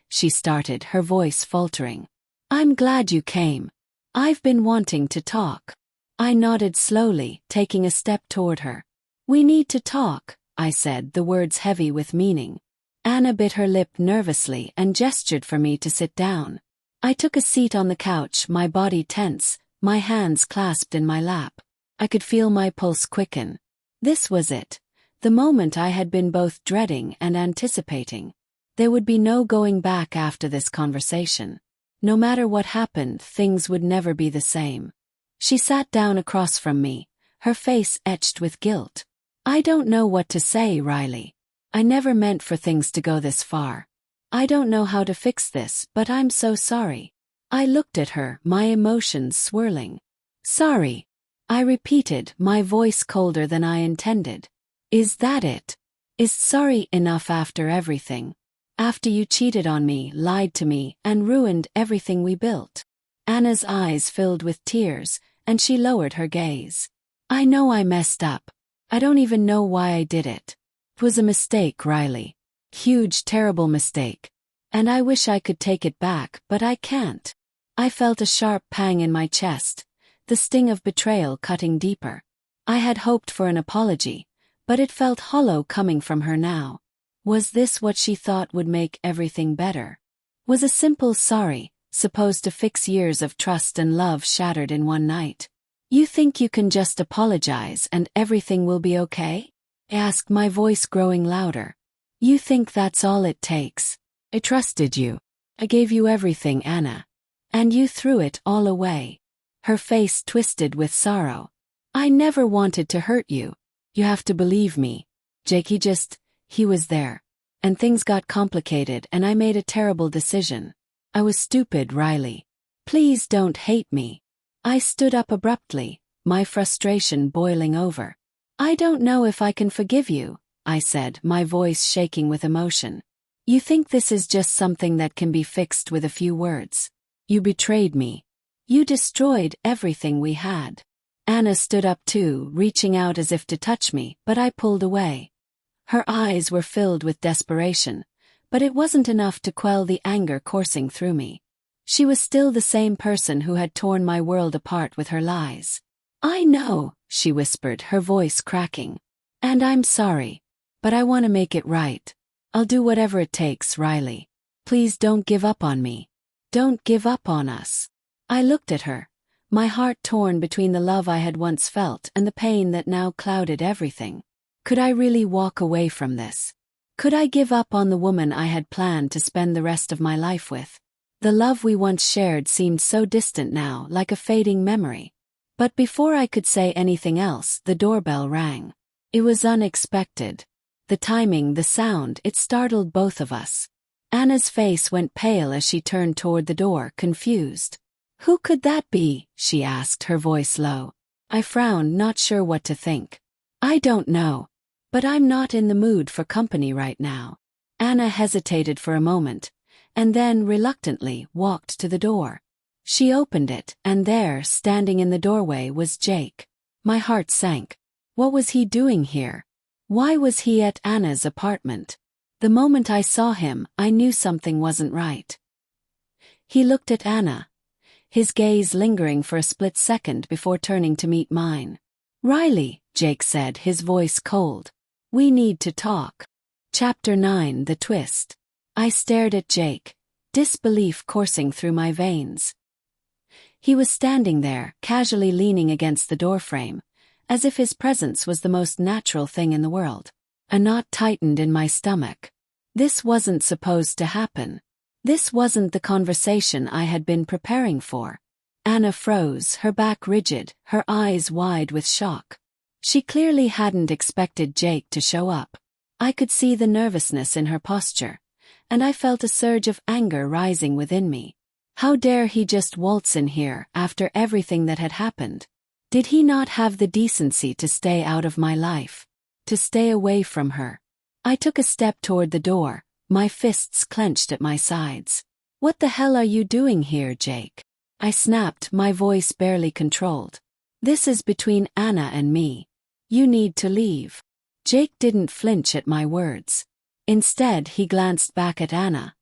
she started, her voice faltering. I'm glad you came. I've been wanting to talk. I nodded slowly, taking a step toward her. We need to talk, I said, the words heavy with meaning. Anna bit her lip nervously and gestured for me to sit down. I took a seat on the couch, my body tense, my hands clasped in my lap. I could feel my pulse quicken. This was it, the moment I had been both dreading and anticipating. There would be no going back after this conversation. No matter what happened, things would never be the same. She sat down across from me, her face etched with guilt. I don't know what to say, Riley. I never meant for things to go this far. I don't know how to fix this, but I'm so sorry. I looked at her, my emotions swirling. Sorry, I repeated, my voice colder than I intended. Is that it? Is sorry enough after everything? After you cheated on me, lied to me, and ruined everything we built? Anna's eyes filled with tears, and she lowered her gaze. I know I messed up. I don't even know why I did it. It was a mistake, Riley. Huge, terrible mistake. And I wish I could take it back, but I can't. I felt a sharp pang in my chest, the sting of betrayal cutting deeper. I had hoped for an apology, but it felt hollow coming from her now. Was this what she thought would make everything better? Was a simple sorry supposed to fix years of trust and love shattered in one night? You think you can just apologize and everything will be okay? I asked, my voice growing louder. You think that's all it takes? I trusted you. I gave you everything, Anna. And you threw it all away. Her face twisted with sorrow. I never wanted to hurt you. You have to believe me. Jake, he was there. And things got complicated and I made a terrible decision. I was stupid, Riley. Please don't hate me. I stood up abruptly, my frustration boiling over. I don't know if I can forgive you, I said, my voice shaking with emotion. You think this is just something that can be fixed with a few words? You betrayed me. You destroyed everything we had. Anna stood up too, reaching out as if to touch me, but I pulled away. Her eyes were filled with desperation, but it wasn't enough to quell the anger coursing through me. She was still the same person who had torn my world apart with her lies. I know, she whispered, her voice cracking. And I'm sorry. But I want to make it right. I'll do whatever it takes, Riley. Please don't give up on me. Don't give up on us. I looked at her, my heart torn between the love I had once felt and the pain that now clouded everything. Could I really walk away from this? Could I give up on the woman I had planned to spend the rest of my life with? The love we once shared seemed so distant now, like a fading memory. But before I could say anything else, the doorbell rang. It was unexpected. The timing, the sound, it startled both of us. Anna's face went pale as she turned toward the door, confused. Who could that be? She asked, her voice low. I frowned, not sure what to think. I don't know. But I'm not in the mood for company right now. Anna hesitated for a moment, and then reluctantly walked to the door. She opened it, and there, standing in the doorway, was Jake. My heart sank. What was he doing here? Why was he at Anna's apartment? The moment I saw him, I knew something wasn't right. He looked at Anna, his gaze lingering for a split second before turning to meet mine. Riley, Jake said, his voice cold. We need to talk. Chapter 9, The Twist. I stared at Jake, disbelief coursing through my veins. He was standing there, casually leaning against the doorframe, as if his presence was the most natural thing in the world. A knot tightened in my stomach. This wasn't supposed to happen. This wasn't the conversation I had been preparing for. Anna froze, her back rigid, her eyes wide with shock. She clearly hadn't expected Jake to show up. I could see the nervousness in her posture, and I felt a surge of anger rising within me. How dare he just waltz in here after everything that had happened? Did he not have the decency to stay out of my life? To stay away from her? I took a step toward the door, my fists clenched at my sides. What the hell are you doing here, Jake? I snapped, my voice barely controlled. This is between Anna and me. You need to leave. Jake didn't flinch at my words. Instead, he glanced back at Anna,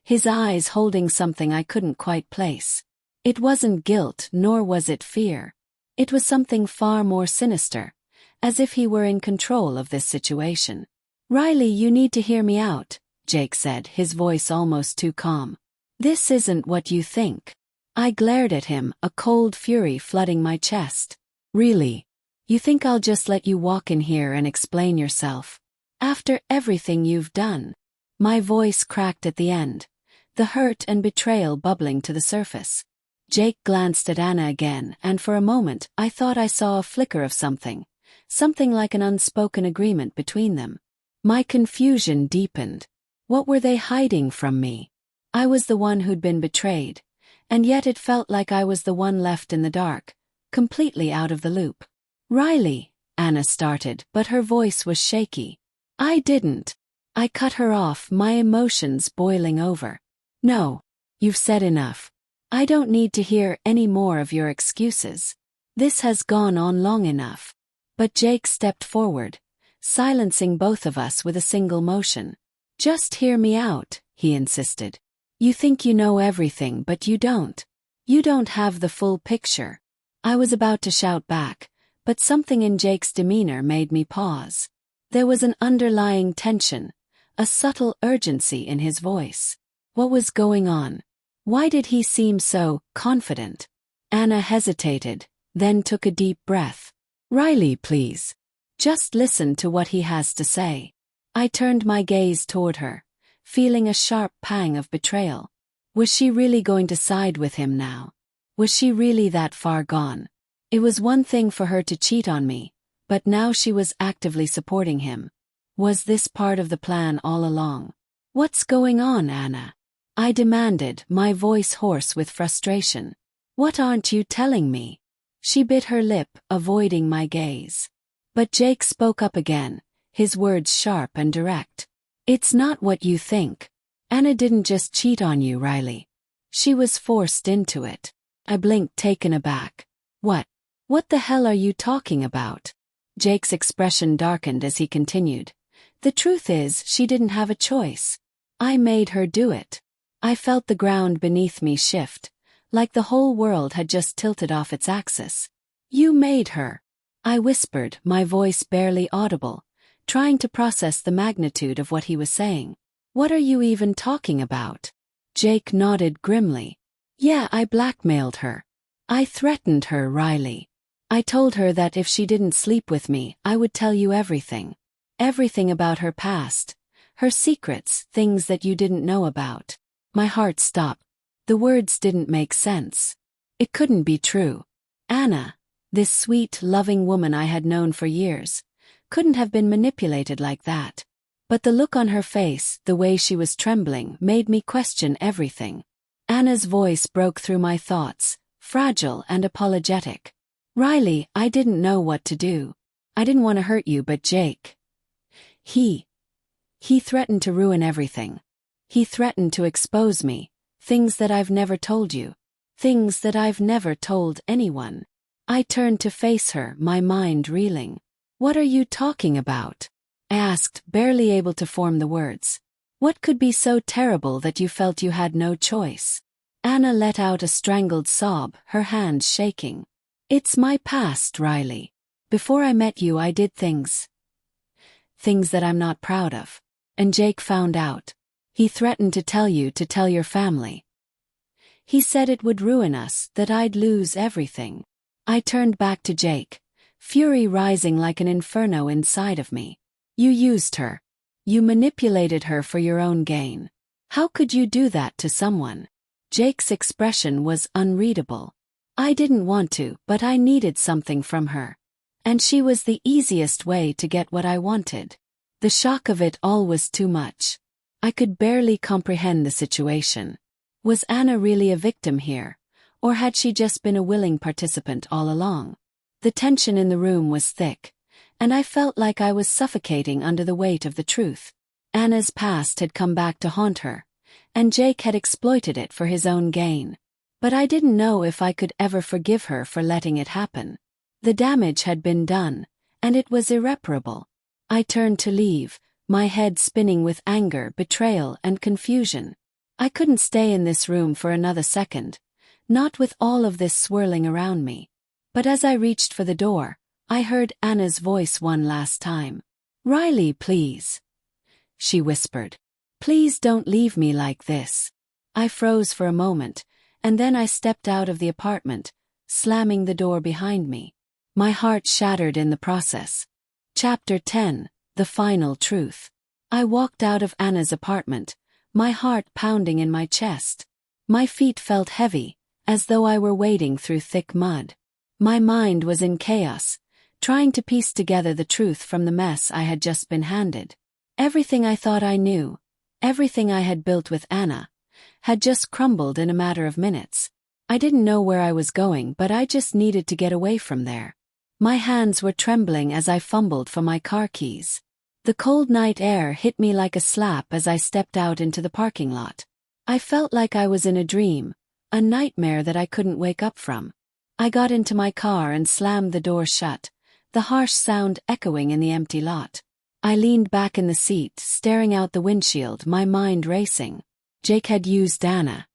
his eyes holding something I couldn't quite place. It wasn't guilt, nor was it fear. It was something far more sinister, as if he were in control of this situation. Riley, you need to hear me out, Jake said, his voice almost too calm. This isn't what you think. I glared at him, a cold fury flooding my chest. Really? You think I'll just let you walk in here and explain yourself? After everything you've done? My voice cracked at the end, the hurt and betrayal bubbling to the surface. Jake glanced at Anna again, and for a moment I thought I saw a flicker of something like an unspoken agreement between them. My confusion deepened. What were they hiding from me? I was the one who'd been betrayed, and yet it felt like I was the one left in the dark, completely out of the loop. Riley, Anna started, but her voice was shaky. I didn't. I cut her off, my emotions boiling over. No, you've said enough. I don't need to hear any more of your excuses. This has gone on long enough. But Jake stepped forward, silencing both of us with a single motion. Just hear me out, he insisted. You think you know everything, but you don't. You don't have the full picture. I was about to shout back, but something in Jake's demeanor made me pause. There was an underlying tension, a subtle urgency in his voice. What was going on? Why did he seem so confident? Anna hesitated, then took a deep breath. Riley, please. Just listen to what he has to say. I turned my gaze toward her, feeling a sharp pang of betrayal. Was she really going to side with him now? Was she really that far gone? It was one thing for her to cheat on me, but now she was actively supporting him. Was this part of the plan all along? What's going on, Anna? I demanded, my voice hoarse with frustration. What aren't you telling me? She bit her lip, avoiding my gaze. But Jake spoke up again, his words sharp and direct. It's not what you think. Anna didn't just cheat on you, Riley. She was forced into it. I blinked, taken aback. What? What the hell are you talking about? Jake's expression darkened as he continued. The truth is, she didn't have a choice. I made her do it. I felt the ground beneath me shift, like the whole world had just tilted off its axis. You made her. I whispered, my voice barely audible, trying to process the magnitude of what he was saying. What are you even talking about? Jake nodded grimly. Yeah, I blackmailed her. I threatened her, Riley. I told her that if she didn't sleep with me, I would tell you everything. Everything about her past, her secrets, things that you didn't know about. My heart stopped. The words didn't make sense. It couldn't be true. Anna, this sweet, loving woman I had known for years, couldn't have been manipulated like that. But the look on her face, the way she was trembling, made me question everything. Anna's voice broke through my thoughts, fragile and apologetic. Riley, I didn't know what to do. I didn't want to hurt you, but Jake. He threatened to ruin everything. He threatened to expose me, things that I've never told you, things that I've never told anyone. I turned to face her, my mind reeling. What are you talking about? I asked, barely able to form the words. What could be so terrible that you felt you had no choice? Anna let out a strangled sob, her hands shaking. It's my past, Riley. Before I met you, I did things that I'm not proud of. And Jake found out. He threatened to tell you, to tell your family. He said it would ruin us, that I'd lose everything. I turned back to Jake, fury rising like an inferno inside of me. You used her. You manipulated her for your own gain. How could you do that to someone? Jake's expression was unreadable. I didn't want to, but I needed something from her. And she was the easiest way to get what I wanted. The shock of it all was too much. I could barely comprehend the situation. Was Anna really a victim here? Or had she just been a willing participant all along? The tension in the room was thick, and I felt like I was suffocating under the weight of the truth. Anna's past had come back to haunt her, and Jake had exploited it for his own gain. But I didn't know if I could ever forgive her for letting it happen. The damage had been done, and it was irreparable. I turned to leave, my head spinning with anger, betrayal, and confusion. I couldn't stay in this room for another second, not with all of this swirling around me. But as I reached for the door, I heard Anna's voice one last time. "Riley, please," she whispered. "Please don't leave me like this." I froze for a moment, and then I stepped out of the apartment, slamming the door behind me. My heart shattered in the process. Chapter 10: The Final Truth. I walked out of Anna's apartment, my heart pounding in my chest. My feet felt heavy, as though I were wading through thick mud. My mind was in chaos, trying to piece together the truth from the mess I had just been handed. Everything I thought I knew, everything I had built with Anna, had just crumbled in a matter of minutes. I didn't know where I was going, but I just needed to get away from there. My hands were trembling as I fumbled for my car keys. The cold night air hit me like a slap as I stepped out into the parking lot. I felt like I was in a dream, a nightmare that I couldn't wake up from. I got into my car and slammed the door shut, the harsh sound echoing in the empty lot. I leaned back in the seat, staring out the windshield, my mind racing. Jake had used Anna.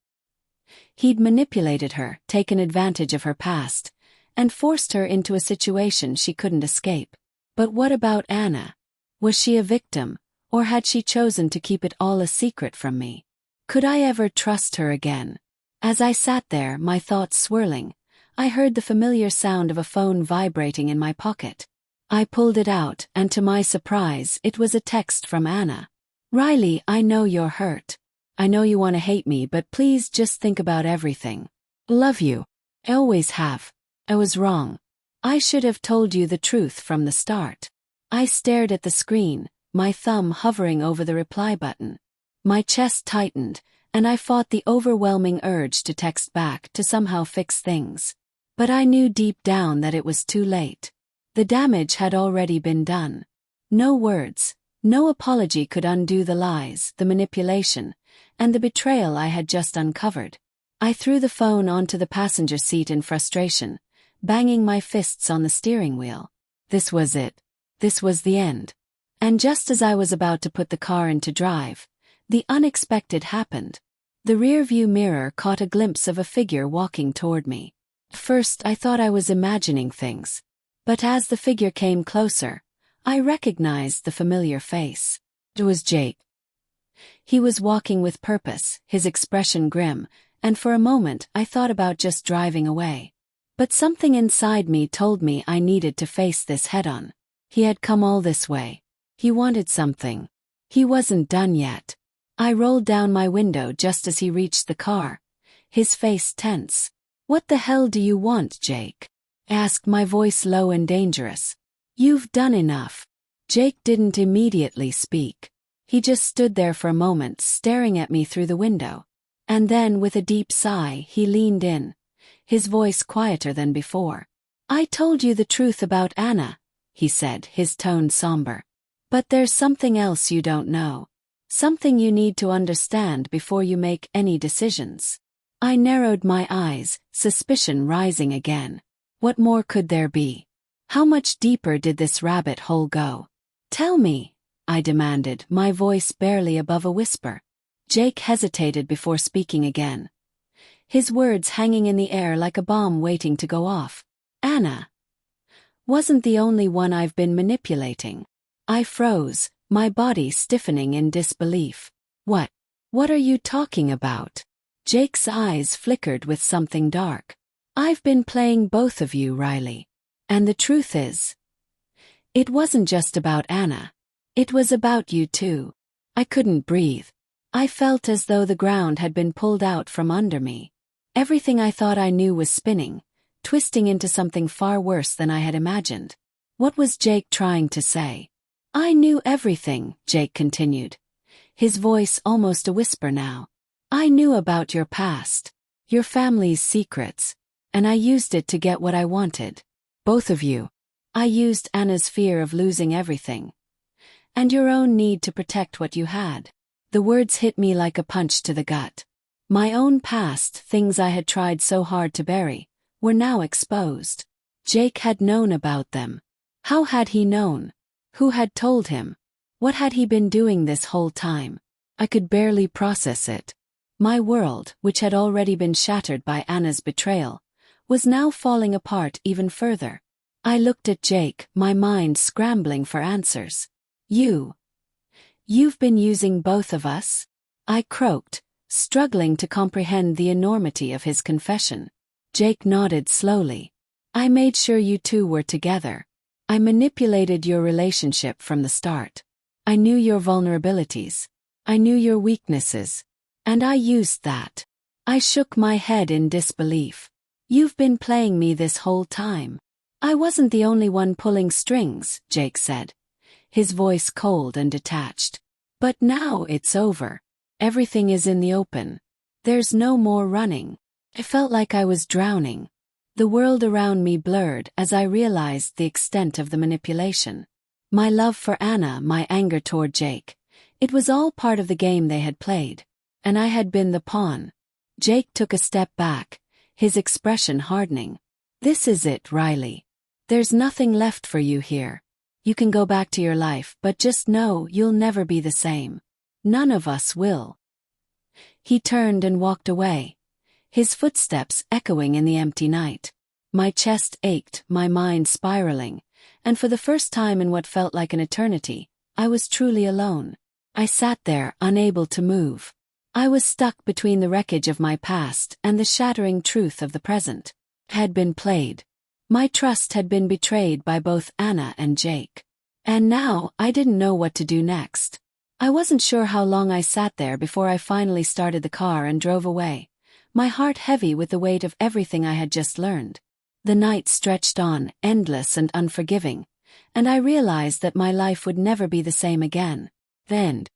He'd manipulated her, taken advantage of her past, and forced her into a situation she couldn't escape. But what about Anna? Was she a victim, or had she chosen to keep it all a secret from me? Could I ever trust her again? As I sat there, my thoughts swirling, I heard the familiar sound of a phone vibrating in my pocket. I pulled it out, and to my surprise, it was a text from Anna. "Riley, I know you're hurt. I know you want to hate me, but please just think about everything. Love you. I always have. I was wrong. I should have told you the truth from the start." I stared at the screen, my thumb hovering over the reply button. My chest tightened, and I fought the overwhelming urge to text back to somehow fix things. But I knew deep down that it was too late. The damage had already been done. No words, no apology could undo the lies, the manipulation, and the betrayal I had just uncovered. I threw the phone onto the passenger seat in frustration, banging my fists on the steering wheel. This was it. This was the end. And just as I was about to put the car into drive, the unexpected happened. The rearview mirror caught a glimpse of a figure walking toward me. First, I thought I was imagining things. But as the figure came closer, I recognized the familiar face. It was Jake. He was walking with purpose, his expression grim, and for a moment I thought about just driving away. But something inside me told me I needed to face this head-on. He had come all this way. He wanted something. He wasn't done yet. I rolled down my window just as he reached the car, his face tense. "What the hell do you want, Jake?" asked, my voice low and dangerous. "You've done enough." Jake didn't immediately speak. He just stood there for a moment, staring at me through the window. And then, with a deep sigh, he leaned in, his voice quieter than before. "I told you the truth about Anna," he said, his tone somber. "But there's something else you don't know. Something you need to understand before you make any decisions." I narrowed my eyes, suspicion rising again. What more could there be? How much deeper did this rabbit hole go? "Tell me," I demanded, my voice barely above a whisper. Jake hesitated before speaking again, his words hanging in the air like a bomb waiting to go off. "Anna wasn't the only one I've been manipulating." I froze, my body stiffening in disbelief. What are you talking about?" Jake's eyes flickered with something dark. "I've been playing both of you, Riley. And the truth is, it wasn't just about Anna. It was about you too." I couldn't breathe. I felt as though the ground had been pulled out from under me. Everything I thought I knew was spinning, twisting into something far worse than I had imagined. What was Jake trying to say? "I knew everything," Jake continued, his voice almost a whisper now. I knew about your past, your family's secrets, and I used it to get what I wanted. Both of you. I used Anna's fear of losing everything, and your own need to protect what you had. The words hit me like a punch to the gut. My own past, things I had tried so hard to bury, were now exposed. Jake had known about them. How had he known? Who had told him? What had he been doing this whole time? I could barely process it. My world, which had already been shattered by Anna's betrayal, was now falling apart even further. I looked at Jake, my mind scrambling for answers. You've been using both of us? I croaked, struggling to comprehend the enormity of his confession. Jake nodded slowly. I made sure you two were together. I manipulated your relationship from the start. I knew your vulnerabilities. I knew your weaknesses. And I used that. I shook my head in disbelief. You've been playing me this whole time. I wasn't the only one pulling strings, Jake said, his voice cold and detached. But now it's over. Everything is in the open. There's no more running. I felt like I was drowning. The world around me blurred as I realized the extent of the manipulation. My love for Anna, my anger toward Jake. It was all part of the game they had played. And I had been the pawn. Jake took a step back, his expression hardening. This is it, Riley. There's nothing left for you here. You can go back to your life, but just know you'll never be the same. None of us will. He turned and walked away, his footsteps echoing in the empty night. My chest ached, my mind spiraling, and for the first time in what felt like an eternity, I was truly alone. I sat there, unable to move. I was stuck between the wreckage of my past and the shattering truth of the present. I had been played. My trust had been betrayed by both Anna and Jake. And now, I didn't know what to do next. I wasn't sure how long I sat there before I finally started the car and drove away, my heart heavy with the weight of everything I had just learned. The night stretched on, endless and unforgiving, and I realized that my life would never be the same again. The end.